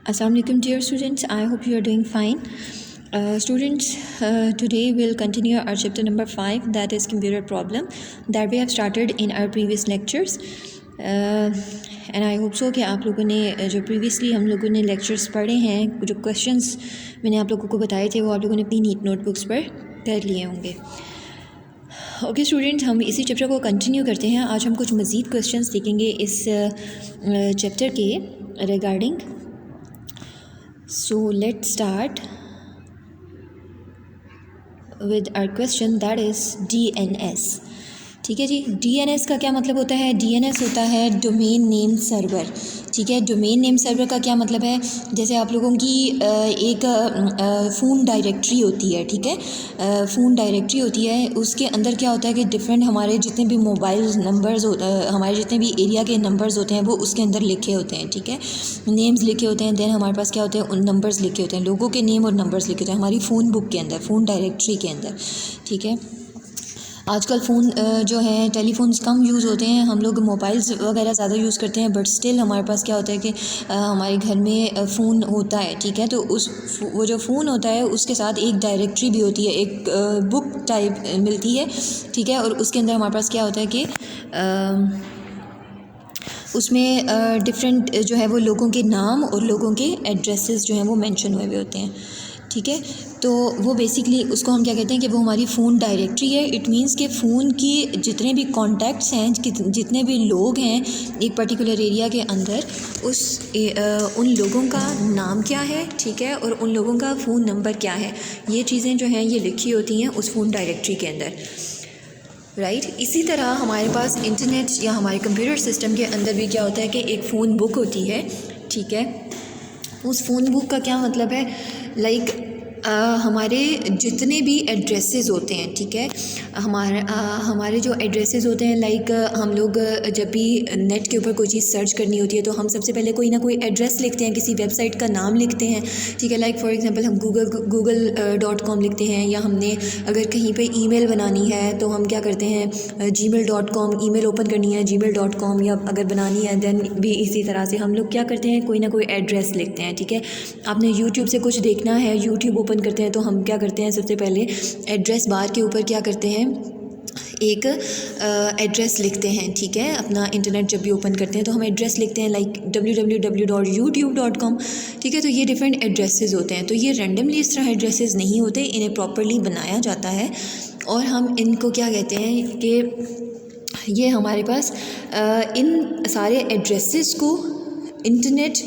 Assalamualaikum dear students, I hope you are doing fine. Students, today we'll continue our chapter number 5, that is computer problem, that we have started in our previous lectures. And I hope so कि आप लोगों ने जो previously हम लोगों ने lectures पढ़े हैं, जो क्वेश्चंस मैंने आप लोगों को बताए थे वो आप लोगों ने अपनी नीट नोटबुक्स पर कर लिए होंगे. ओके स्टूडेंट, हम इसी चैप्टर को कंटिन्यू करते हैं. आज हम कुछ मज़ीद क्वेश्चंस देखेंगे इस चैप्टर के regarding. So let's start with our question, that is DNS. ठीक है जी. DNS का क्या मतलब होता है? DNS होता है डोमेन नेम सर्वर. ठीक है, डोमेन नेम सर्वर का क्या मतलब है? जैसे आप लोगों की एक फ़ोन डायरेक्टरी होती है. ठीक है, फ़ोन डायरेक्टरी होती है, उसके अंदर क्या होता है कि डिफरेंट हमारे जितने भी मोबाइल नंबर्स हमारे जितने भी एरिया के नंबर्स होते हैं वो उसके अंदर लिखे होते हैं. ठीक है, नेम्स लिखे होते हैं. देन हमारे पास क्या होते हैं, उन नंबर्स लिखे होते हैं, लोगों के नेम और नंबर्स लिखे होते हैं हमारी फ़ोन बुक के अंदर, फ़ोन डायरेक्टरी के अंदर. ठीक है, आजकल फ़ोन जो है टेलीफोन्स कम यूज़ होते हैं, हम लोग मोबाइल्स वगैरह ज़्यादा यूज़ करते हैं, बट स्टिल हमारे पास क्या होता है कि हमारे घर में फ़ोन होता है. ठीक है, तो वो जो फ़ोन होता है उसके साथ एक डायरेक्टरी भी होती है, एक बुक टाइप मिलती है. ठीक है, और उसके अंदर हमारे पास क्या होता है कि उसमें डिफरेंट जो है वो लोगों के नाम और लोगों के एड्रेसेस जो हैं वो मेंशन हुए हुए होते हैं. ठीक है, तो वो बेसिकली उसको हम क्या कहते हैं कि वो हमारी फ़ोन डायरेक्टरी है. इट मीन्स कि फ़ोन की जितने भी कॉन्टैक्ट्स हैं, जितने भी लोग हैं एक पर्टिकुलर एरिया के अंदर, उन लोगों का नाम क्या है. ठीक है, और उन लोगों का फ़ोन नंबर क्या है, ये चीज़ें जो हैं ये लिखी होती हैं उस फ़ोन डायरेक्टरी के अंदर. राइट. इसी तरह हमारे पास इंटरनेट या हमारे कंप्यूटर सिस्टम के अंदर भी क्या होता है कि एक फ़ोन बुक होती है. ठीक है, उस फ़ोन बुक का क्या मतलब है, लाइक हमारे जितने भी एड्रेसेस होते हैं. ठीक है, हमारे जो एड्रेसेस होते हैं, लाइक हम लोग जब भी नेट के ऊपर कोई चीज़ सर्च करनी होती है तो हम सबसे पहले कोई ना कोई एड्रेस लिखते हैं, किसी वेबसाइट का नाम लिखते हैं. ठीक है, लाइक फॉर एग्जांपल हम google.com लिखते हैं, या हमने अगर कहीं पे ईमेल बनानी है तो हम क्या करते हैं, gmail.com ईमेल ओपन करनी है, gmail.com, या अगर बनानी है देन भी इसी तरह से हम लोग क्या करते हैं, कोई ना कोई एड्रेस लिखते हैं. ठीक है, आपने यूट्यूब से कुछ देखना है, यूट्यूब ओपन करते हैं तो हम क्या करते हैं, सबसे पहले एड्रेस बार के ऊपर क्या करते हैं, एक एड्रेस लिखते हैं. ठीक है, अपना इंटरनेट जब भी ओपन करते हैं तो हम एड्रेस लिखते हैं, लाइक www.youtube.com. ठीक है, तो ये डिफरेंट एड्रेसेस होते हैं. तो ये रैंडमली इस तरह एड्रेसेस नहीं होते, इन्हें प्रॉपरली बनाया जाता है और हम इनको क्या कहते हैं कि ये हमारे पास इन सारे एड्रेसेस को इंटरनेट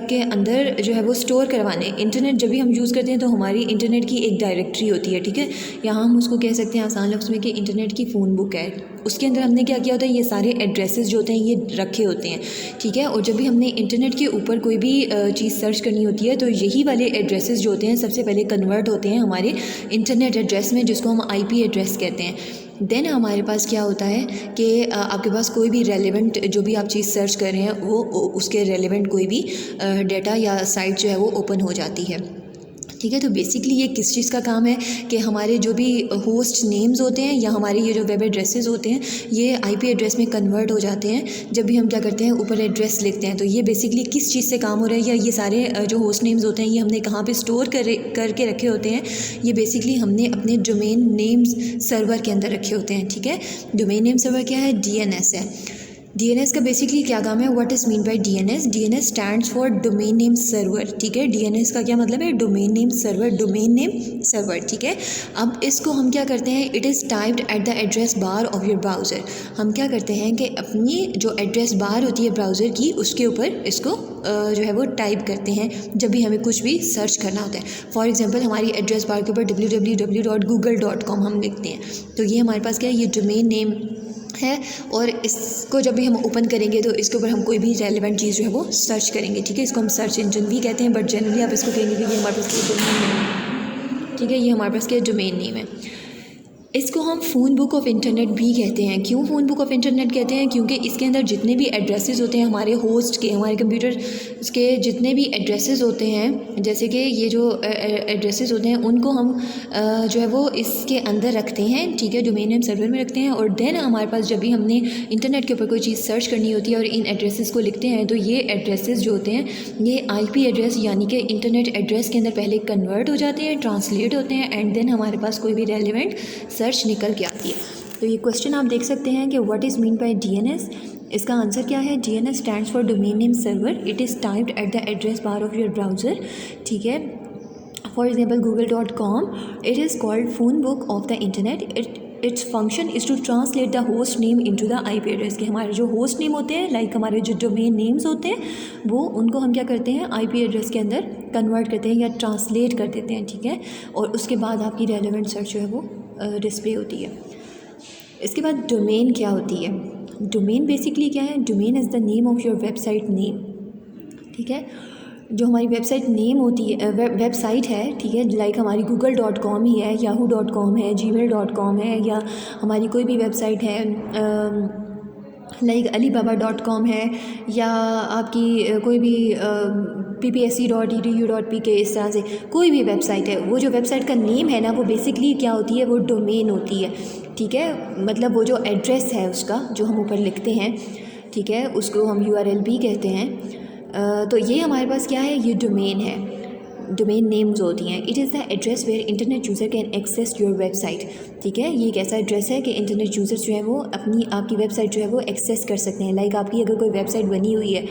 के अंदर जो है वो स्टोर करवाने. इंटरनेट जब भी हम यूज़ करते हैं तो हमारी इंटरनेट की एक डायरेक्टरी होती है. ठीक है, यहाँ हम उसको कह सकते हैं आसान लफ्ज़ में कि इंटरनेट की फ़ोन बुक है. उसके अंदर हमने क्या किया होता है, ये सारे एड्रेसेस जो होते हैं ये रखे होते हैं. ठीक है, और जब भी हमने इंटरनेट के ऊपर कोई भी चीज़ सर्च करनी होती है तो यही वाले एड्रेसेस जो होते हैं सबसे पहले कन्वर्ट होते हैं हमारे इंटरनेट एड्रेस में, जिसको हम IP एड्रेस कहते हैं. देन हमारे पास क्या होता है कि आपके पास कोई भी रेलेवेंट जो भी आप चीज़ सर्च कर रहे हैं वो उसके रेलेवेंट कोई भी डाटा या साइट जो है वो ओपन हो जाती है. ठीक है, तो बेसिकली ये किस चीज़ का काम है कि हमारे जो भी होस्ट नेम्स होते हैं या हमारे ये जो वेब एड्रेसेस होते हैं ये IP एड्रेस में कन्वर्ट हो जाते हैं जब भी हम क्या करते हैं, ऊपर एड्रेस लिखते हैं. तो ये बेसिकली किस चीज़ से काम हो रहा है, या ये सारे जो होस्ट नेम्स होते हैं ये हमने कहाँ पे स्टोर करके रखे होते हैं, ये बेसिकली हमने अपने डोमेन नेम्स सर्वर के अंदर रखे होते हैं. ठीक है, डोमेन नेम सर्वर क्या है, DNS है. DNS का बेसिकली क्या काम है, what is mean by DNS. DNS stands for domain name server. ठीक है, DNS का क्या मतलब है, domain name server, domain name server. ठीक है, अब इसको हम क्या करते हैं, it is typed at the address bar of your browser. हम क्या करते हैं कि अपनी जो एड्रेस बार होती है ब्राउज़र की उसके ऊपर इसको जो है वो टाइप करते हैं जब भी हमें कुछ भी सर्च करना होता है. फॉर एग्जांपल हमारी एड्रेस बार के ऊपर www.google.com हम लिखते हैं, तो ये हमारे पास क्या है, ये डोमेन नेम है. और इसको जब भी हम ओपन करेंगे तो इसके ऊपर हम कोई भी रेलेवेंट चीज़ जो है वो सर्च करेंगे. ठीक है, इसको हम सर्च इंजन भी कहते हैं, बट जनरली आप इसको कहेंगे कि ये हमारे पास डोमेन नेम है. ठीक है, ये हमारे पास क्या डोमेन नेम है. इसको हम फ़ोन बुक ऑफ़ इंटरनेट भी कहते हैं। क्यों फ़ोन बुक ऑफ़ इंटरनेट कहते हैं? क्योंकि इसके अंदर जितने भी एड्रेसेस होते हैं हमारे होस्ट के, हमारे कंप्यूटर के जितने भी एड्रेसेस होते हैं, जैसे कि ये जो एड्रेसेस होते हैं उनको हम जो है वो इसके अंदर रखते हैं, ठीक है, डोमेन नेम सर्वर में रखते हैं। और देन हमारे पास जब भी हमने इंटरनेट के ऊपर कोई चीज़ सर्च करनी होती है और इन एड्रेसेस को लिखते हैं, तो ये एड्रेसेस जो होते हैं ये IP एड्रेस यानी कि इंटरनेट एड्रेस के अंदर पहले कन्वर्ट हो जाते हैं, ट्रांसलेट होते हैं, एंड देन हमारे पास कोई भी रेलिवेंट सर्च निकल के आती है। तो ये क्वेश्चन आप देख सकते हैं कि what is mean by DNS। इसका आंसर क्या है? DNS stands for domain name server. It is typed at the address bar of your browser, ठीक है। For example google.com, it is called phone book of the internet. Its function is to translate the host name into the IP address. कि हमारे जो host name होते हैं, like हमारे जो domain names होते हैं, वो उनको हम क्या करते हैं IP एड्रेस के अंदर कन्वर्ट करते हैं या ट्रांसलेट कर देते हैं, ठीक है। और उसके बाद आपकी रेलेवेंट सर्च जो है वो डिस्प्ले होती है। इसके बाद डोमेन क्या होती है? डोमेन बेसिकली क्या है? Domain is the name of your website name, ठीक है। जो हमारी वेबसाइट नेम होती है, वेबसाइट है, ठीक है, लाइक हमारी google.com ही है, yahoo.com है, gmail.com है, या हमारी कोई भी वेबसाइट है लाइक alibaba.com है, या आपकी कोई भी ppsc.edu.pk, इस तरह से कोई भी वेबसाइट है, वो जो वेबसाइट का नेम है ना, वो बेसिकली क्या होती है? वो डोमेन होती है, ठीक है। मतलब वो जो एड्रेस है उसका जो हम ऊपर लिखते हैं, ठीक है, उसको हम URL भी कहते हैं। तो ये हमारे पास क्या है? ये डोमेन है, डोमेन नेम्स होती हैं। It is the address where internet user can access your website, ठीक है। ये एक ऐसा एड्रेस है कि इंटरनेट यूज़र जो है वो आपकी वेबसाइट जो है वो एक्सेस कर सकते हैं। लाइक आपकी अगर कोई वेबसाइट बनी हुई है,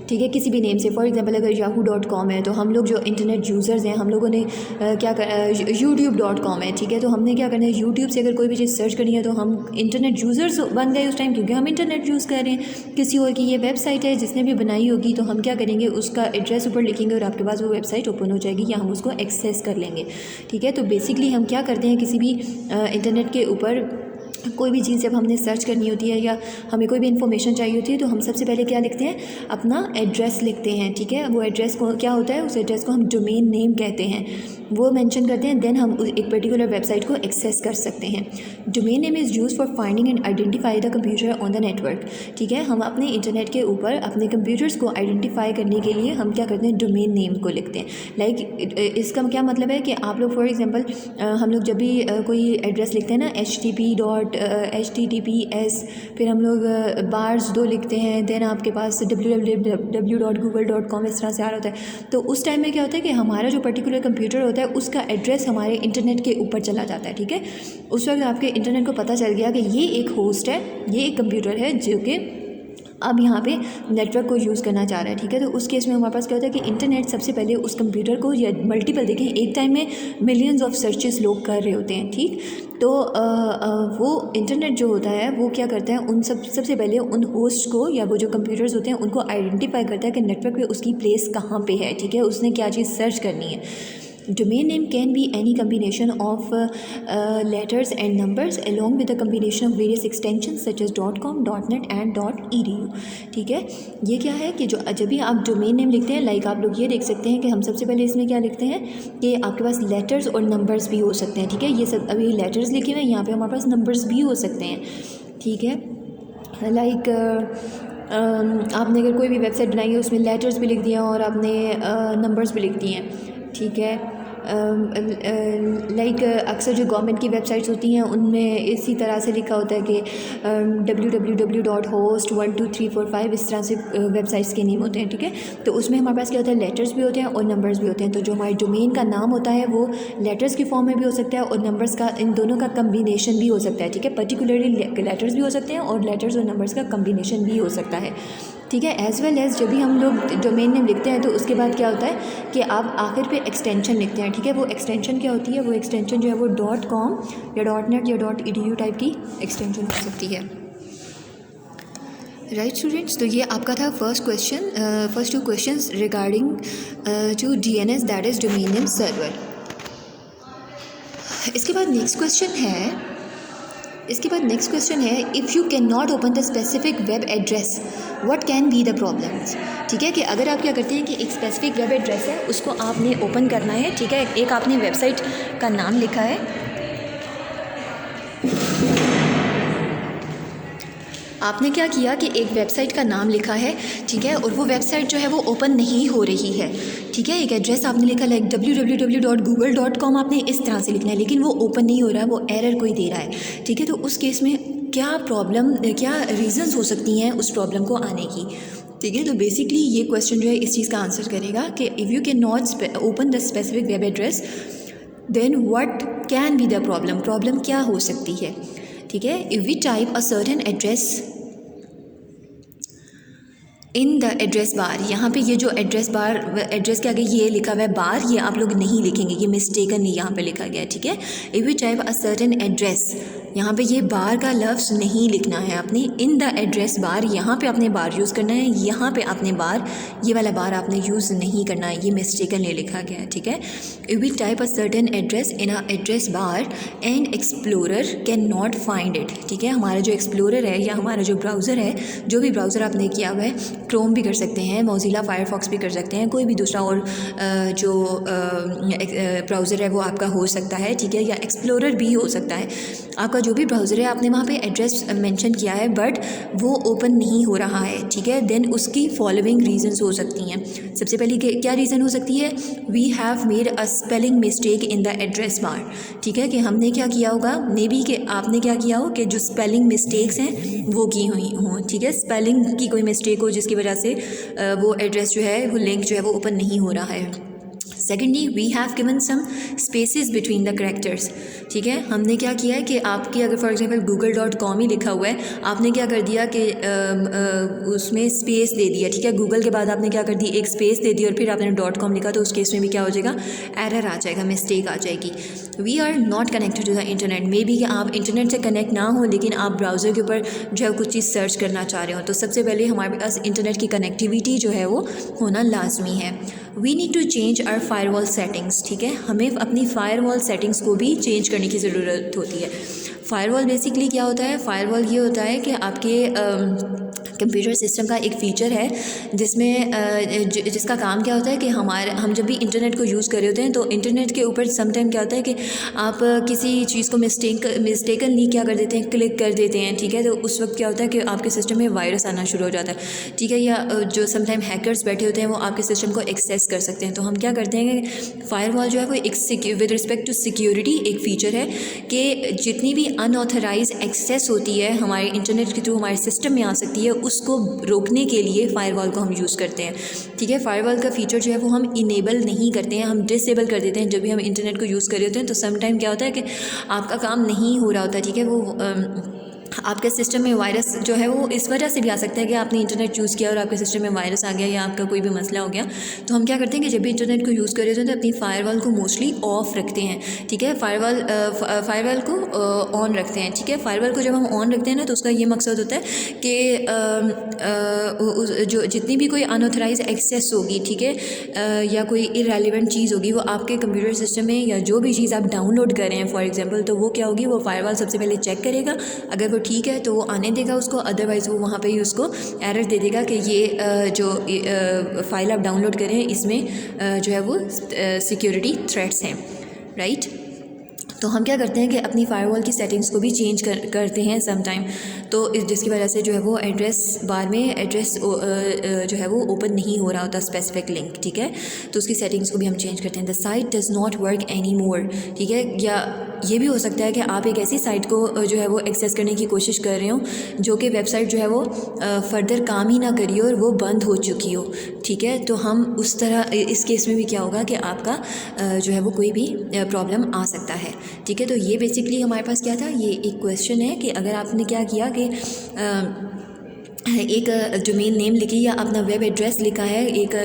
ठीक है, किसी भी नेम से, फॉर एग्जांपल अगर yahoo.com है, तो हम लोग जो इंटरनेट यूज़र्स हैं, हम लोगों ने क्या कर youtube.com है, ठीक है, तो हमने क्या करना है, यूट्यूब से अगर कोई भी चीज़ सर्च करनी है तो हम इंटरनेट यूज़र्स बन गए उस टाइम, क्योंकि हम इंटरनेट यूज़ कर रहे हैं। किसी और की ये वेबसाइट है जिसने भी बनाई होगी, तो हम क्या करेंगे, उसका एड्रेस ऊपर लिखेंगे और आपके पास वो वेबसाइट ओपन हो जाएगी या हम उसको एक्सेस कर लेंगे, ठीक है। तो बेसिकली हम क्या करते हैं, किसी भी इंटरनेट के ऊपर कोई भी चीज़ जब हमने सर्च करनी होती है या हमें कोई भी इन्फॉर्मेशन चाहिए होती है, तो हम सबसे पहले क्या लिखते हैं? अपना एड्रेस लिखते हैं, ठीक है। वो एड्रेस को क्या होता है? उस एड्रेस को हम डोमेन नेम कहते हैं, वो मेंशन करते हैं। देन हम एक पर्टिकुलर वेबसाइट को एक्सेस कर सकते हैं। Domain name is use for finding and identify the computer on the network, ठीक है। हम अपने इंटरनेट के ऊपर अपने कंप्यूटर्स को आइडेंटिफाई करने के लिए हम क्या करते हैं? डोमेन नेम को लिखते हैं। लाइक इसका क्या मतलब है कि आप लोग फॉर एग्जांपल हम लोग जब भी कोई एड्रेस लिखते हैं ना, https, फिर हम लोग बार्स 2 लिखते हैं, देन आपके पास www.google.com इस तरह से आ रहा होता है। तो उस टाइम में क्या होता है कि हमारा जो पर्टिकुलर कंप्यूटर होता है उसका एड्रेस हमारे इंटरनेट के ऊपर चला जाता है, ठीक है। उस वक्त आपके इंटरनेट को पता चल गया कि ये एक होस्ट है, ये एक कंप्यूटर है जो कि अब यहाँ पे नेटवर्क को यूज़ करना चाह रहा है, ठीक है। तो उस केस में हमारे पास क्या होता है कि इंटरनेट सबसे पहले उस कंप्यूटर को, या मल्टीपल देखें, एक टाइम में मिलियंस ऑफ सर्चेस लोग कर रहे होते हैं, ठीक। तो वो इंटरनेट जो होता है वो क्या करता है, उन सबसे पहले उन होस्ट को या वो जो कंप्यूटर्स होते हैं उनको आइडेंटिफाई करता है कि नेटवर्क पे उसकी प्लेस कहाँ पे है, ठीक है, उसने क्या चीज़ सर्च करनी है। Domain name can be any combination of letters and numbers along with a combination of various extensions such as .com, .net and .edu, ठीक है। ये क्या है कि जब भी आप डोमेन नेम लिखते हैं, लाइक आप लोग ये देख सकते हैं कि हम सबसे पहले इसमें क्या लिखते हैं कि आपके पास लेटर्स और नंबर्स भी हो सकते हैं, ठीक है। ये सब अभी लेटर्स लिखे हुए हैं, यहाँ पे हमारे पास नंबर्स भी हो सकते हैं, ठीक है। लाइक आपने अगर कोई भी वेबसाइट बनाई है उसमें लेटर्स भी लिख दिया और आपने नंबर्स भी लिख दिए हैं, ठीक है। लाइक अक्सर जो गवर्नमेंट की वेबसाइट्स होती हैं उनमें इसी तरह से लिखा होता है कि www.host12345 इस तरह से वेबसाइट्स के नेम होते हैं, ठीक है। तो उसमें हमारे पास क्या होता है, लेटर्स भी होते हैं और नंबर्स भी होते हैं। तो जो हमारे डोमेन का नाम होता है वो लेटर्स की फॉर्म में भी हो सकता है और नंबर्स का, इन दोनों का कम्बिनेशन भी हो सकता है, ठीक है। पर्टिकुलरली लेटर्स भी हो सकते हैं और लेटर्स और नंबर्स का कम्बिनेशन भी हो सकता है, ठीक है। एज़ वेल एज़ जब भी हम लोग डोमेन नेम लिखते हैं तो उसके बाद क्या होता है कि आप आखिर पे एक्सटेंशन लिखते हैं, ठीक है। वो एक्सटेंशन क्या होती है? वो एक्सटेंशन जो है वो .com या .net या .edu टाइप की एक्सटेंशन हो सकती है, राइट स्टूडेंट्स। तो ये आपका था first two questions regarding to DNS, that is domain name server. इसके बाद नेक्स्ट क्वेश्चन है if you can not open the specific web address what can be the problems, ठीक है। कि अगर आप क्या करते हैं कि एक स्पेसिफिक वेब एड्रेस है उसको आपने ओपन करना है, ठीक है। एक आपने वेबसाइट का नाम लिखा है, आपने क्या किया कि एक वेबसाइट का नाम लिखा है, ठीक है, और वो वेबसाइट जो है वो ओपन नहीं हो रही है, ठीक है। एक एड्रेस आपने लिखा लाइक www.google.com आपने इस तरह से लिखना है, लेकिन वो ओपन नहीं हो रहा है, वो एरर कोई दे रहा है, ठीक है। तो उस केस में क्या प्रॉब्लम, क्या रीज़न्स हो सकती हैं उस प्रॉब्लम को आने की, ठीक है। तो बेसिकली ये क्वेश्चन जो है इस चीज़ का आंसर करेगा कि if you can not open the specific web address then what can be the problem क्या हो सकती है, ठीक है। If we type a certain address in the address bar, यहाँ पे ये जो एड्रेस बार, एड्रेस के आगे ये लिखा हुआ है बार, ये आप लोग नहीं लिखेंगे, ये मिस्टेकन यहाँ पे लिखा गया है, ठीक है। If you type a certain address, यहाँ पे ये बार का लफ्ज़ नहीं लिखना है आपने। इन द एड्रेस बार, यहाँ पे आपने बार यूज़ करना है, यहाँ पे आपने बार, ये वाला बार आपने यूज़ नहीं करना है, ये मिस्टेकन लिखा गया है, ठीक है। If you type a certain address in a address bar and explorer can not find it, ठीक है। हमारा जो एक्सप्लोरर है या हमारा जो ब्राउज़र है, जो भी ब्राउज़र आपने किया हुआ है, क्रोम भी कर सकते हैं, मोज़िला फायरफॉक्स भी कर सकते हैं, कोई भी दूसरा और जो ब्राउज़र है वो आपका हो सकता है, ठीक है, या एक्सप्लोरर भी हो सकता है। आपका जो भी ब्राउज़र है, आपने वहाँ पे एड्रेस मेंशन किया है बट वो ओपन नहीं हो रहा है, ठीक है। देन उसकी फॉलोइंग रीजंस हो सकती हैं। सबसे पहले क्या रीज़न हो सकती है, we have made a spelling mistake in the address bar, ठीक है, कि हमने क्या किया होगा, मे बी कि आपने क्या किया हो कि जो स्पेलिंग मिस्टेक्स हैं वो की हुई हों, ठीक है, स्पेलिंग की कोई मिस्टेक हो जिसकी वजह से वो एड्रेस जो है, वो लिंक जो है वो ओपन नहीं हो रहा है। Secondly, we have given some spaces between the characters, ठीक है। हमने क्या किया है कि आपकी अगर फॉर एग्जांपल google.com ही लिखा हुआ है, आपने क्या कर दिया कि उसमें स्पेस दे दिया, ठीक है। गूगल के बाद आपने क्या कर दी, एक स्पेस दे दी और फिर आपने .com लिखा, तो उस केस में भी क्या हो जाएगा, एरर आ जाएगा, मिस्टेक आ जाएगी। We are not connected to the internet, may be कि आप इंटरनेट से कनेक्ट ना हो लेकिन आप ब्राउज़र के ऊपर जो है कुछ चीज़ सर्च करना चाह रहे हो, तो सबसे पहले हमारे पास इंटरनेट की कनेक्टिविटी जो है वो होना लाजमी है। We need to change our firewall settings, ठीक है, हमें अपनी फायरवॉल सेटिंग्स को भी चेंज करने की ज़रूरत होती है। फायरवॉल बेसिकली क्या होता है, फायरवॉल ये होता है कि आपके कंप्यूटर सिस्टम का एक फ़ीचर है जिसमें जिसका काम क्या होता है कि हम जब भी इंटरनेट को यूज़ कर रहे होते हैं तो इंटरनेट के ऊपर समटाइम क्या होता है कि आप किसी चीज़ को मिस्टेकनली क्या कर देते हैं, क्लिक कर देते हैं, ठीक है। तो उस वक्त क्या होता है कि आपके सिस्टम में वायरस आना शुरू हो जाता है, ठीक है, या जो समटाइम हैकर्स बैठे होते हैं वो आपके सिस्टम को एक्सेस कर सकते हैं। तो हम क्या करते हैं कि फायरवॉल जो है वो एक विद रिस्पेक्ट टू सिक्योरिटी एक फ़ीचर है कि जितनी भी अनऑथराइज एक्सेस होती है हमारे इंटरनेट के थ्रू हमारे सिस्टम में आ सकती है, उसको रोकने के लिए फ़ायरवॉल को हम यूज़ करते हैं, ठीक है। फ़ायरवॉल का फ़ीचर जो है वो हम इनेबल नहीं करते हैं, हम डिसेबल कर देते हैं जब भी हम इंटरनेट को यूज़ कर रहे होते हैं। तो सम टाइम क्या होता है कि आपका काम नहीं हो रहा होता, ठीक है, वो आपके सिस्टम में वायरस जो है वो इस वजह से भी आ सकता है कि आपने इंटरनेट यूज़ किया और आपके सिस्टम में वायरस आ गया या आपका कोई भी मसला हो गया। तो हम क्या करते हैं कि जब भी इंटरनेट को यूज़ कर रहे होते हैं तो अपनी फ़ायरवॉल को मोस्टली ऑफ़ रखते हैं, ठीक है, फ़ायरवॉल को ऑन रखते हैं, ठीक है। फ़ायरवॉल को जब हम ऑन रखते हैं ना तो उसका ये मकसद होता है कि जो जितनी भी कोई अनऑथराइज एक्सेस होगी, ठीक है, या कोई इरेलीवेंट चीज़ होगी वो आपके कंप्यूटर सिस्टम में, या जो भी चीज़ आप डाउनलोड कर रहे हैं फॉर एग्जांपल, तो वो क्या होगी, वो फ़ायरवॉल सबसे पहले चेक करेगा, अगर वो ठीक है तो वो आने देगा उसको, अदरवाइज़ वो वहाँ पे ही उसको एरर दे देगा कि ये जो फ़ाइल आप डाउनलोड करें इसमें जो है वो सिक्योरिटी थ्रेट्स हैं, राइट। तो हम क्या करते हैं कि अपनी फ़ायरवॉल की सेटिंग्स को भी चेंज करते हैं सम टाइम, तो जिसकी वजह से जो है वो एड्रेस बार में एड्रेस जो है वो ओपन नहीं हो रहा होता स्पेसिफिक लिंक, ठीक है। तो उसकी सेटिंग्स को भी हम चेंज करते हैं। The site does not work any more, ठीक है, या ये भी हो सकता है कि आप एक ऐसी साइट को जो है वो एक्सेस करने की कोशिश कर रहे हो जो कि वेबसाइट जो है वो फर्दर काम ही ना करी हो और वो बंद हो चुकी हो, ठीक है। तो हम उस तरह इस केस में भी क्या होगा कि आपका जो है वो कोई भी प्रॉब्लम आ सकता है, ठीक है। तो ये बेसिकली हमारे पास क्या था, ये एक क्वेश्चन है कि अगर आपने क्या किया कि एक डोमेन नेम लिखी या अपना वेब एड्रेस लिखा है एक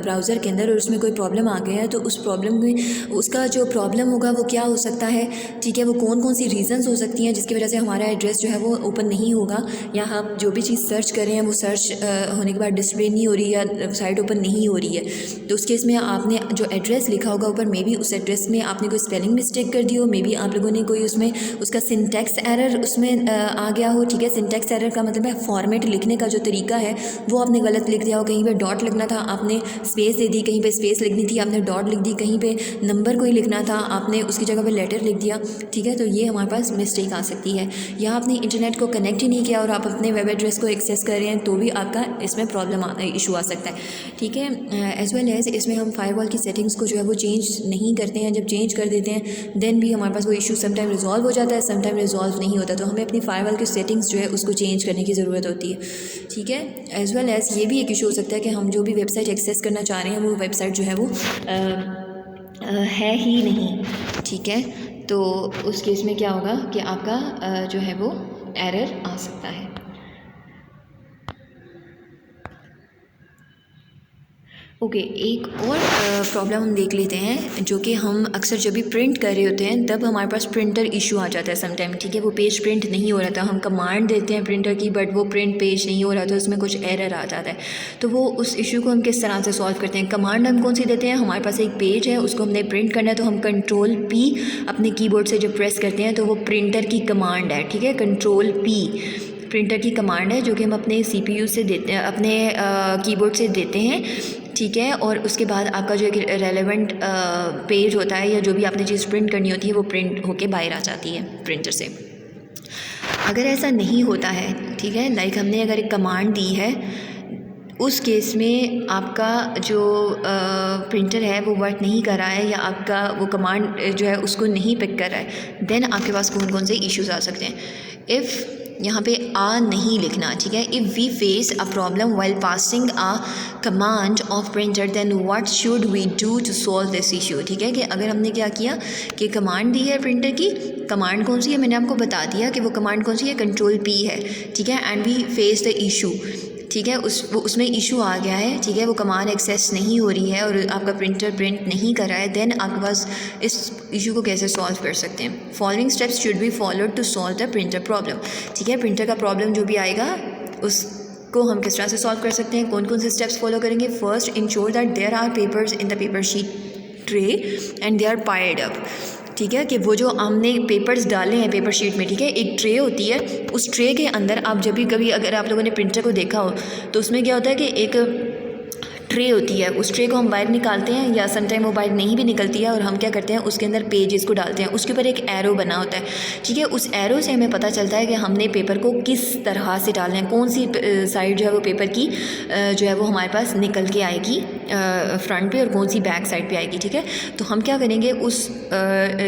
ब्राउज़र के अंदर और उसमें कोई प्रॉब्लम आ गया है, तो उस प्रॉब्लम में उसका जो प्रॉब्लम होगा वो क्या हो सकता है, ठीक है, वो कौन कौन सी रीज़न्स हो सकती हैं जिसकी वजह से हमारा एड्रेस जो है वो ओपन नहीं होगा, या हम जो भी चीज़ सर्च कर रहे हैं वो सर्च होने के बाद डिस्प्ले नहीं हो रही या साइट ओपन नहीं हो रही है। तो उस केस में आपने जो एड्रेस लिखा होगा ऊपर, मे बी उस एड्रेस में आपने कोई स्पेलिंग मिस्टेक कर दी हो, मे बी आप लोगों ने कोई उसमें उसका सिंटैक्स एरर उसमें आ गया हो, ठीक है। सिंटैक्स एरर का मतलब है फॉर्मेट लिखने का जो तरीका है वो आपने गलत लिख दिया हो, कहीं पे डॉट लिखना था आपने स्पेस दे दी, कहीं पे स्पेस लिखनी थी आपने डॉट लिख दी, कहीं पे नंबर कोई लिखना था आपने उसकी जगह पे लेटर लिख दिया, ठीक है, तो ये हमारे पास मिस्टेक आ सकती है। या आपने इंटरनेट को कनेक्ट ही नहीं किया और आप अपने वेब एड्रेस को एक्सेस कर रहे हैं तो भी आपका इसमें प्रॉब्लम इशू आ सकता है, ठीक है। एज़ वेल एज़ इसमें हम फायरवॉल की सेटिंग्स को जो है वो चेंज नहीं करते हैं, जब चेंज कर देते हैं देन भी हमारे पास वो इशू समटाइम रिजॉल्व हो जाता है, समटाइम रिजॉल्व नहीं होता, तो हमें अपनी फायरवॉल की सेटिंग्स जो है उसको चेंज करने की ज़रूरत होती है, ठीक है। एज़ वेल एज़ ये भी एक इशू हो सकता है कि हम जो भी वेबसाइट एक्सेस करना चाह रहे हैं वो वेबसाइट जो है वो है ही नहीं, ठीक है, तो उस केस में क्या होगा कि आपका जो है वो एरर आ सकता है। ओके, एक और प्रॉब्लम हम देख लेते हैं जो कि हम अक्सर जब भी प्रिंट कर रहे होते हैं तब हमारे पास प्रिंटर इशू आ जाता है समटाइम, ठीक है, वो पेज प्रिंट नहीं हो रहा था, हम कमांड देते हैं प्रिंटर की बट वो प्रिंट पेज नहीं हो रहा था, उसमें कुछ एरर आ जाता है, तो वो उस इशू को हम किस तरह से सॉल्व करते हैं। कमांड हम कौन सी देते हैं, हमारे पास एक पेज है उसको हमने प्रिंट करना है तो हम कंट्रोल P अपने कीबोर्ड से जब प्रेस करते हैं तो वो प्रिंटर की कमांड है, ठीक है, कंट्रोल P प्रिंटर की कमांड है जो कि हम अपने CPU से देते हैं, अपने कीबोर्ड से देते हैं, ठीक है, और उसके बाद आपका जो एक रेलेवेंट पेज होता है या जो भी आपने चीज़ प्रिंट करनी होती है वो प्रिंट होके बाहर आ जाती है प्रिंटर से। अगर ऐसा नहीं होता है, ठीक है, लाइक हमने अगर एक कमांड दी है उस केस में आपका जो प्रिंटर है वो वर्क नहीं कर रहा है या आपका वो कमांड जो है उसको नहीं पिक कर रहा है, देन आपके पास कौन कौन से इश्यूज़ आ सकते हैं। इफ़ यहाँ पे आ नहीं लिखना, ठीक है, if we face a problem while passing a command of printer then what should we do to solve this issue, ठीक है, कि अगर हमने क्या किया कि कमांड दी है प्रिंटर की, कमांड कौन सी है मैंने आपको बता दिया कि वो कमांड कौन सी है, कंट्रोल P है, ठीक है, and we face the issue, ठीक है, उसमें इशू आ गया है, ठीक है, वो कमांड एक्सेस नहीं हो रही है और आपका प्रिंटर प्रिंट नहीं कर रहा है, देन आपके पास इस इशू को कैसे सॉल्व कर सकते हैं। Following steps should be followed to solve the printer problem, ठीक है, प्रिंटर का प्रॉब्लम जो भी आएगा उसको हम किस तरह से सॉल्व कर सकते हैं, कौन कौन से स्टेप्स फॉलो करेंगे। First, ensure that there are papers in the paper sheet tray and they are piled up, ठीक है, कि वो जो हमने पेपर्स डाले हैं पेपर शीट में, ठीक है, एक ट्रे होती है, उस ट्रे के अंदर आप जब भी कभी अगर आप लोगों ने प्रिंटर को देखा हो तो उसमें क्या होता है कि एक ट्रे होती है, उस ट्रे को हम बाहर निकालते हैं या समटाइम वो बाहर नहीं भी निकलती है और हम क्या करते हैं उसके अंदर पेजेस को डालते हैं, उसके ऊपर एक एरो बना होता है, ठीक है, उस एरो से हमें पता चलता है कि हमने पेपर को किस तरह से डालना है, कौन सी साइड जो है वो पेपर की जो है वो हमारे पास निकल के आएगी फ्रंट पे और कौन सी बैक साइड पे आएगी, ठीक है। तो हम क्या करेंगे उस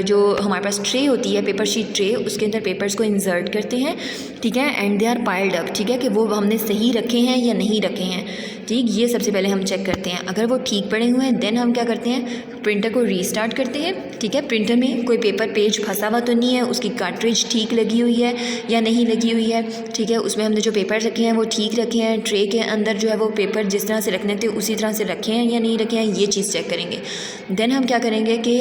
जो हमारे पास ट्रे होती है पेपर शीट ट्रे, उसके अंदर पेपर्स को इंसर्ट करते हैं, ठीक है, and they are piled up, ठीक है, कि वो हमने सही रखे हैं या नहीं रखे हैं, ठीक, ये सबसे पहले हम चेक करते हैं। अगर वो ठीक पड़े हुए हैं देन हम क्या करते हैं प्रिंटर को रीस्टार्ट करते हैं, ठीक है, प्रिंटर में कोई पेपर पेज फंसा हुआ तो नहीं है, उसकी कार्ट्रिज ठीक लगी हुई है या नहीं लगी हुई है, ठीक है, उसमें हमने जो पेपर रखे हैं वो ठीक रखे हैं, ट्रे के अंदर जो है वो पेपर जिस तरह से रखने थे उसी तरह से रखे हैं या नहीं रखे हैं, ये चीज़ चेक करेंगे। देन हम क्या करेंगे कि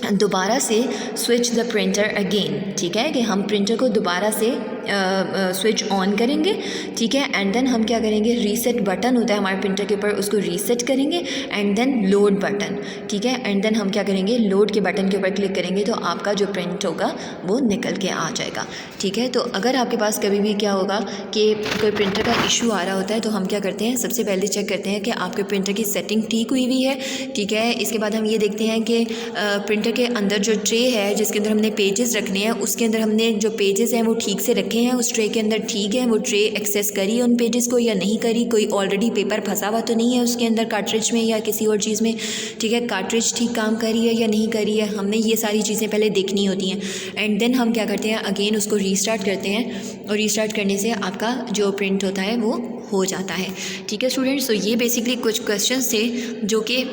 दोबारा से स्विच द प्रिंटर अगेन, ठीक है, कि हम प्रिंटर को दोबारा से स्विच ऑन करेंगे, ठीक है, एंड देन हम क्या करेंगे रीसेट बटन होता है हमारे प्रिंटर के ऊपर, उसको रीसेट करेंगे एंड देन लोड बटन, ठीक है, एंड देन हम क्या करेंगे लोड के बटन के ऊपर क्लिक करेंगे तो आपका जो प्रिंट होगा वो निकल के आ जाएगा, ठीक है। तो अगर आपके पास कभी भी क्या होगा कि कोई प्रिंटर का इशू आ रहा होता है तो हम क्या करते हैं सबसे पहले चेक करते हैं कि आपके प्रिंटर की सेटिंग ठीक हुई है, ठीक है, इसके बाद हम ये देखते हैं कि प्रिंटर के अंदर जो ट्रे है जिसके अंदर हमने पेजेस रखने हैं उसके अंदर हमने जो पेजेस हैं वो ठीक से रखे हैं, उस ट्रे के अंदर ठीक है, वो ट्रे एक्सेस करी है उन पेजेस को या नहीं करी, कोई ऑलरेडी पेपर फंसा हुआ तो नहीं है उसके अंदर कार्ट्रिज में या किसी और चीज़ में, ठीक है, कार्ट्रिज ठीक काम करी है या नहीं करी है, हमने ये सारी चीज़ें पहले देखनी होती हैं। एंड देन हम क्या करते हैं अगेन उसको रीस्टार्ट करते हैं और रीस्टार्ट करने से आपका जो प्रिंट होता है वो हो जाता है, ठीक है स्टूडेंट्स। तो ये बेसिकली कुछ क्वेश्चंस थे जो कि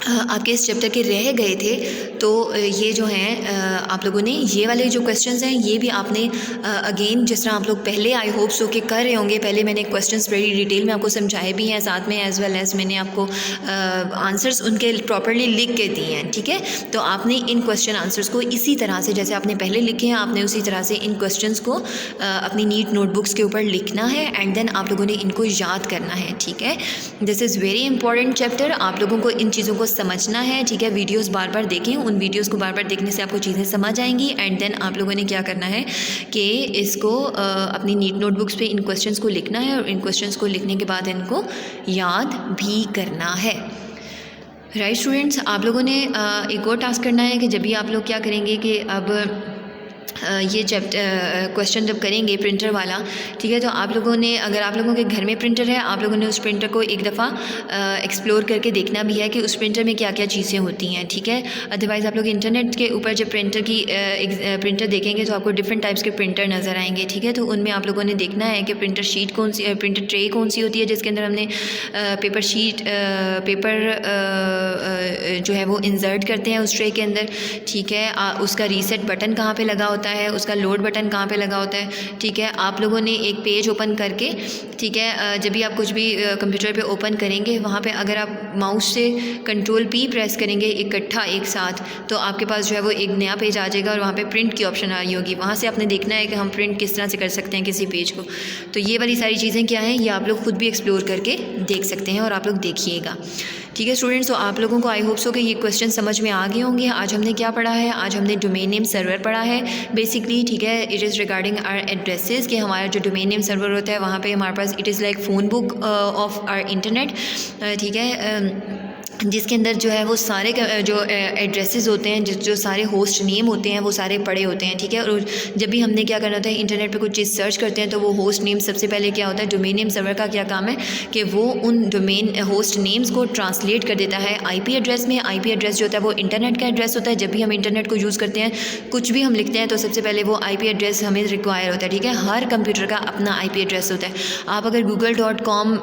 आपके इस चैप्टर के रह गए थे, तो ये जो हैं आप लोगों ने ये वाले जो क्वेश्चंस हैं ये भी आपने अगेन जिस तरह आप लोग पहले आई होप सो के कर रहे होंगे, पहले मैंने क्वेश्चंस बड़ी डिटेल में आपको समझाए भी हैं, साथ में एज़ वेल एज़ मैंने आपको आंसर्स उनके प्रॉपरली लिख के दिए हैं, ठीक है। तो आपने इन क्वेश्चन आंसर्स को इसी तरह से जैसे आपने पहले लिखे हैं आपने उसी तरह से इन क्वेश्चंस को अपनी नीट नोटबुक्स के ऊपर लिखना है एंड देन आप लोगों ने इनको याद करना है, ठीक है। This is very important chapter, आप लोगों को इन चीज़ों को समझना है, ठीक है। वीडियोस बार बार देखें, उन वीडियोस को बार बार देखने से आपको चीज़ें समझ आएंगी। एंड देन आप लोगों ने क्या करना है कि इसको अपनी नीट नोटबुक्स पे इन क्वेश्चंस को लिखना है, और इन क्वेश्चंस को लिखने के बाद इनको याद भी करना है। राइट स्टूडेंट्स, आप लोगों ने एक और टास्क करना है कि जब भी आप लोग क्या करेंगे कि अब ये क्वेश्चन जब करेंगे प्रिंटर वाला, ठीक है, तो आप लोगों ने, अगर आप लोगों के घर में प्रिंटर है, आप लोगों ने उस प्रिंटर को एक दफ़ा एक्सप्लोर करके देखना भी है कि उस प्रिंटर में क्या क्या चीज़ें होती हैं, ठीक है। अदरवाइज़ आप लोग इंटरनेट के ऊपर जब प्रिंटर देखेंगे तो आपको डिफरेंट टाइप्स के प्रिंटर नज़र आएंगे, ठीक है। तो उनमें आप लोगों ने देखना है कि प्रिंटर शीट कौन सी, प्रिंटर ट्रे कौन सी होती है जिसके अंदर हमने पेपर जो है वो इंसर्ट करते हैं उस ट्रे के अंदर, ठीक है। उसका रीसेट बटन कहाँ पे लगा होता है, उसका लोड बटन कहाँ पे लगा होता है, ठीक है। आप लोगों ने एक पेज ओपन करके, ठीक है, जब भी आप कुछ भी कंप्यूटर पे ओपन करेंगे, वहाँ पे अगर आप माउस से Ctrl+P प्रेस करेंगे इकट्ठा एक साथ, तो आपके पास जो है वो एक नया पेज आ जाएगा और वहाँ पे प्रिंट की ऑप्शन आ रही होगी। वहाँ से आपने देखना है कि हम प्रिंट किस तरह से कर सकते हैं किसी पेज को। तो ये वाली सारी चीज़ें क्या हैं, ये आप लोग खुद भी एक्सप्लोर करके देख सकते हैं और आप लोग देखिएगा, ठीक है स्टूडेंट्स। तो आप लोगों को आई होप सो कि ये क्वेश्चन समझ में आ गए होंगे। आज हमने क्या पढ़ा है, आज हमने डोमेन नेम सर्वर पढ़ा है बेसिकली, ठीक है। It is regarding our addresses, कि हमारा जो डोमेन नेम सर्वर होता है वहाँ पे हमारे पास it is like phone book of our internet, ठीक है, जिसके अंदर जो है वो सारे जो एड्रेसेस होते हैं, जो सारे होस्ट नेम होते हैं वो सारे पड़े होते हैं, ठीक है। और जब भी हमने क्या करना होता है, इंटरनेट पे कुछ चीज़ सर्च करते हैं, तो वो होस्ट नेम सबसे पहले क्या होता है, डोमेन नेम सर्वर का क्या काम है कि वो उन डोमेन होस्ट नेम्स को ट्रांसलेट कर देता है आईपी एड्रेस में। आईपी एड्रेस जो होता है वो इंटरनेट का एड्रेस होता है। जब भी हम इंटरनेट को यूज़ करते हैं, कुछ भी हम लिखते हैं, तो सबसे पहले वो आईपी एड्रेस हमें रिक्वायर होता है, ठीक है। हर कंप्यूटर का अपना आईपी एड्रेस होता है। आप अगर google.com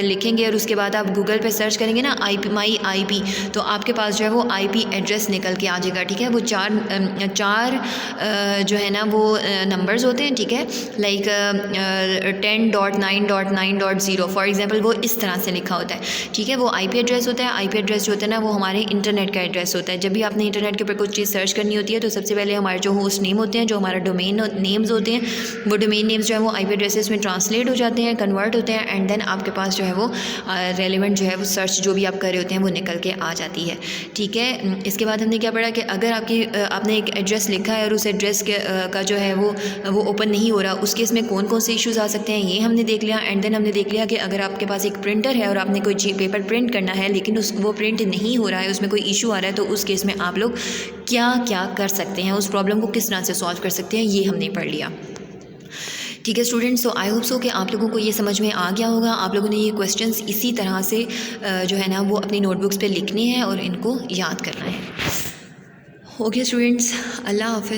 लिखेंगे और उसके बाद आप गूगल पे सर्च करेंगे ना माई IP, तो आपके पास जो है वो आईपी एड्रेस निकल के आ जाएगा, ठीक है। वो चार जो है ना वो नंबर्स होते हैं, ठीक है, लाइक 10.9.9.0 फॉर एग्जांपल, वो इस तरह से लिखा होता है, ठीक है। वो आईपी एड्रेस होता है। आईपी एड्रेस जो होता है ना वो हमारे इंटरनेट का एड्रेस होता है। जब भी आपने इंटरनेट के ऊपर कुछ चीज़ सर्च करनी होती है, तो सबसे पहले हमारे जो होस्ट नेम होते हैं, जो हमारा डोमेन नेम्स होते हैं, वो डोमेन नेम्स जो है वो आईपी एड्रेसेस में ट्रांसलेट हो जाते हैं, कन्वर्ट होते हैं, एंड देन आपके पास जो है वो रेलिवेंट जो है वो सर्च जो भी आप कर रहे होते हैं वो निकल के आ जाती है, ठीक है। इसके बाद हमने क्या पढ़ा कि अगर आपने एक एड्रेस लिखा है और उस एड्रेस का जो है वो ओपन नहीं हो रहा, उस केस में कौन कौन से इश्यूज़ आ सकते हैं, ये हमने देख लिया। एंड देन हमने देख लिया कि अगर आपके पास एक प्रिंटर है और आपने कोई पेपर प्रिंट करना है, लेकिन वो प्रिंट नहीं हो रहा है, उसमें कोई इशू आ रहा है, तो उस केस में आप लोग क्या क्या कर सकते हैं, उस प्रॉब्लम को किस तरह से सॉल्व कर सकते हैं, ये हमने पढ़ लिया, ठीक है स्टूडेंट्स। तो आई होप सो कि आप लोगों को ये समझ में आ गया होगा। आप लोगों ने ये क्वेश्चंस इसी तरह से जो है ना वो अपनी नोटबुक्स पे लिखने हैं और इनको याद करना है। ओके स्टूडेंट्स, अल्लाह हाफ़िज़।